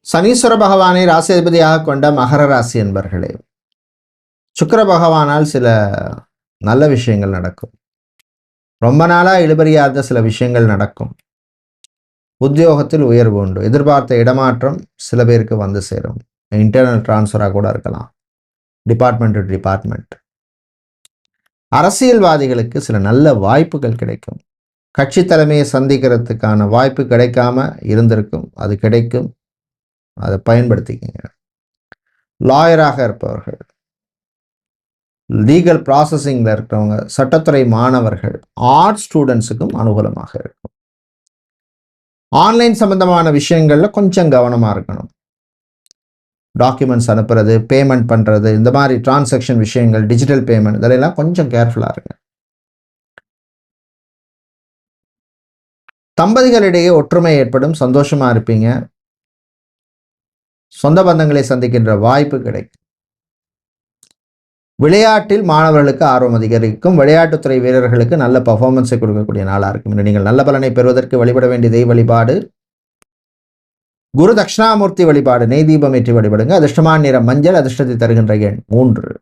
சனீஸ்வர பகவானை ராசிபதியாக கொண்ட மகர ராசி என்பர்களே, சுக்கிர பகவானால் சில நல்ல விஷயங்கள் நடக்கும். ரொம்ப நாளாக இழுபறியாத சில விஷயங்கள் நடக்கும். உத்தியோகத்தில் உயர்வு உண்டு. எதிர்பார்த்த இடமாற்றம் சில பேருக்கு வந்து சேரும். இன்டர்னல் டிரான்ஸ்ஃபராக கூட இருக்கலாம், டிபார்ட்மெண்ட் டு டிபார்ட்மெண்ட். அரசியல்வாதிகளுக்கு சில நல்ல வாய்ப்புகள் கிடைக்கும். கட்சி தலைமையை சந்திக்கிறதுக்கான வாய்ப்பு கிடைக்காம இருந்திருக்கும், அது கிடைக்கும். அதை பயன்படுத்திக்கங்க. லாயராக இருப்பவர்கள், லீகல் ப்ராசஸிங்கில் இருக்கிறவங்க, சட்டத்துறை மாணவர்கள், ஆர்ட் ஸ்டூடெண்ட்ஸுக்கும் அனுகூலமாக இருக்கும். ஆன்லைன் சம்பந்தமான விஷயங்களில் கொஞ்சம் கவனமாக இருக்கணும். டாக்குமெண்ட்ஸ் அனுப்புறது, பேமெண்ட் பண்ணுறது, இந்த மாதிரி டிரான்சாக்ஷன் விஷயங்கள், டிஜிட்டல் பேமெண்ட், இதெல்லாம் கொஞ்சம் கேர்ஃபுல்லாக இருங்க. தம்பதிகளிடையே ஒற்றுமை ஏற்படும், சந்தோஷமாக இருப்பீங்க. சொந்த பந்தங்களை சந்திக்கின்ற வாய்ப்பு கிடைக்கும். விளையாட்டில் மாணவர்களுக்கு ஆர்வம் அதிகரிக்கும். விளையாட்டுத்துறை வீரர்களுக்கு நல்ல பர்ஃபார்மன்ஸை கொடுக்கக்கூடிய நாளாக இருக்கும். இன்று நீங்கள் நல்ல பலனை பெறுவதற்கு வழிபட வேண்டிய தெய்வ வழிபாடு குரு தட்சிணாமூர்த்தி வழிபாடு. நெய் தீபம் ஏற்றி வழிபடுங்க. அதிர்ஷ்டமான நிறம் மஞ்சள். அதிர்ஷ்டத்தை தருகின்ற எண் 3.